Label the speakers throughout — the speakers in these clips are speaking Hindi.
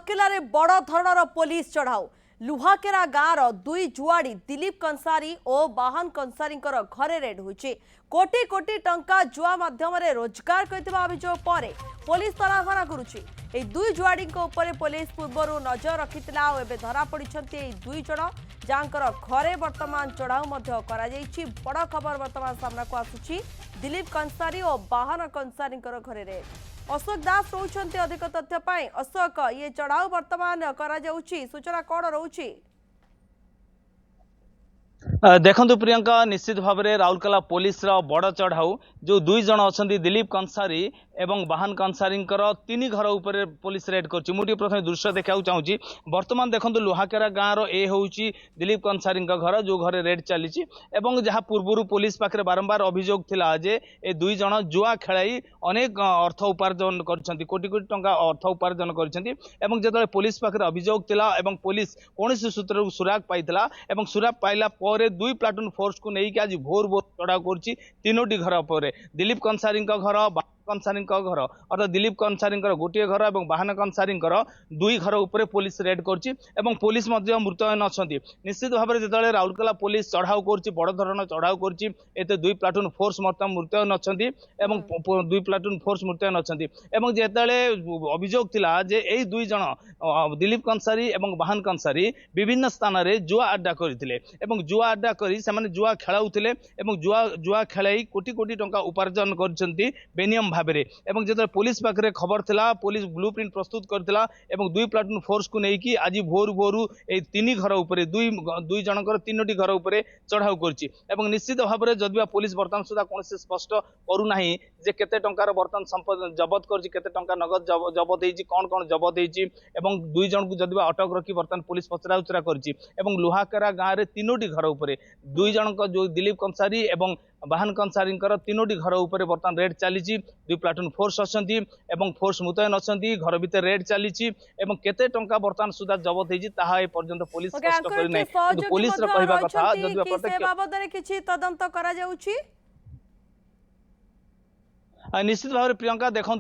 Speaker 1: राउरकेला रे बड़ धरणर पुलिस चढ़ाऊ लुहाकेरा गाँवर दुई जुआड़ी दिलीप कंसारी और बाहन कंसारी घरे रेड होची कोटी कोटी टंका जुआ माध्यम रोजगार करथिबा अभियोग पर पुलिस तलाखना करुची ए दुई जुआड़ी ऊपर पुलिस पूर्व नजर रखिथिला और एबे धरा पड़िछंती ए दुई जण जांकर घरे वर्तमान चढ़ाऊ मध्य करा जायछि। बड़ खबर वर्तमान सामना को आसुची दिलीप कंसारी और बाहन कंसारी घरे रेड। अशोक दास रोचंती अधिक तथ्य पाई। अशोक ये चढ़ाऊ वर्तमान करा जाउची सूचना कौन रोची?
Speaker 2: देखु प्रियंका निश्चित भाव में राउरकेला पुलिस बड़ चढ़ाऊ जो दुई जन अच्छा दिलीप कंसारी एवं बाहन कंसारी तीन घर उपर पुलिस रेड कर प्रथम दृश्य देखा चाहूँगी। बर्तमान देखो लुहाकेरा गाँव ए हूँ दिलीप कंसारी घर जो घर रेड चली जहाँ पूर्व पुलिस पाखे बारंबार अभियोग थिला जे ए दुई जन जुआ खेलाई अनेक अर्थ उपार्जन कर कोटी कोटी टंका अर्थ उपार्जन कर पुलिस पाखे अभियोग थिला पुलिस कौन सूत्र सुराग पाइला सुराग पाइला दुई प्लाटून फोर्स को लेकिन आज भोर भोर चढ़ाऊ कर तीनोटी घर पर दिलीप कंसारी घर कंसारी घर अर्थात दिलीप कंसारी गोटे घर और बाहन कंसारी दुई घर उपर पुलिस रेड कर पुलिस मृतयन अच्छा। निश्चित भाव में जो राउरकेला पुलिस चढ़ाऊ कर बड़ धरण चढ़ाऊ कर दुई प्लाटून फोर्स मृतयन अच्छा दुई प्लाटून फोर्स मृतयन अच्छा जिते अभियोग थिला जे ए दुई जन दिलीप कंसारी और बाहन कंसारी विभिन्न स्थान में जुआ अड्डा करते जुआ अड्डा करी से जुआ खेलाउथिले जुआ खेलाई कोटी कोटी टंका उपार्जन करछंती बेनियम भाव में जो पुलिस पाखे खबर थिला पुलिस ब्लू प्रिंट प्रस्तुत करथिला दुई प्लाटून फोर्स को लेकिन आज भोर भोर तीन घर उपर दुई जनकर तीनोटी घर उपर चढ़ाऊ कर निश्चित भाव में जदिवा पुलिस बर्तमान सुधा कौन स्पष्ट करूना जे केते टंकार बर्तमान संपद जबत कर टंका नगद जबत होती कौन कौन जबत होती दुई जन को जदिवा अटक रखी बर्तमान पुलिस पचरा उचरा कर लुहाकेरा गाँव में तीनोटी घर उपर दुई जन जो दिलीप कंसारी और बाहन कंसारी तीनोटी घर उपर बर्तमान रेड चली दुई प्लाटून फोर्स अच्छा फोर्स मुतयन अच्छा घर भितर रेड चली केते टंका बर्तमान सुधा जबत होती पर्यंत पुलिस स्पष्ट करना पुलिस कहवा कथा
Speaker 1: तदंत करा जाउची।
Speaker 2: निश्चित भाव में प्रियंका देखु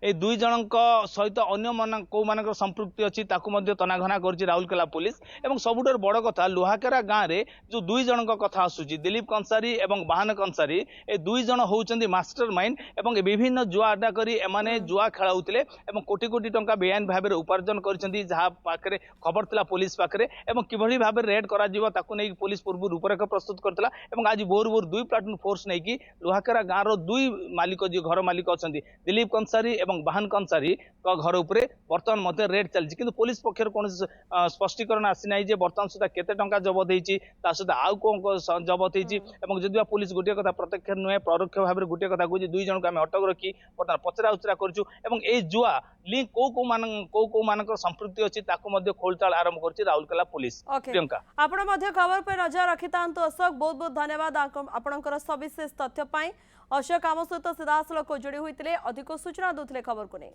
Speaker 2: ए दुई जन सहित अन्य कौ मान संपृक्ति अच्छी तनाघना कर राउरकेला पुलिस और सबुठ बड़ कथा लुहाकेरा गाँव में जो दुई जन कथा आसूची दिलीप कंसारी और बाहन कंसारी ए दुई जन होउचंदी मास्टर माइंड और विभिन्न जुआ अड्डा करी एमाने जुआ खेलाउथिले कोटी कोटी टंका बेआईन भाव में उपार्जन करछंती जहाँ पाखे खबर थिला पुलिस पाखे किभली भाव रेड करा जिवो ताकू नहीं पुलिस पूर्व रूपरेख प्रस्तुत करथिला आज भोर भोर दुई प्लाटून फोर्स नहीं लुहाकेरा गाँव दुई मालिक जो घर मालिक अच्छा दिलीप कंसारी और बाहन कंसारी घर उपर बर्तमान मध्य रेड चलती किंतु पुलिस पक्षर कौन स्पष्टीकरण आसीना जे बर्तमान सुधा केते टंका जबत होती सहित आउ कौन जबत होती जदि पुलिस गोटे कथा प्रत्यक्ष नुहे परोक्ष भाव में गोटे कथा कहूँ दुई जन को आम अटक रखी बर्तमान पचरा उचरा कर जुआ लिंक कौ मान संपृक्ति अच्छी खोलताल आरंभ कर राउरकेला पुलिस। प्रियंका
Speaker 1: आपण खबर पर नजर रखि अशोक बहुत बहुत धन्यवाद आपणकर सविशेष तथ्य। अशोक आम सहित सीधासलख जोड़ी होते अधिक सूचना दूसरे खबर को नहीं।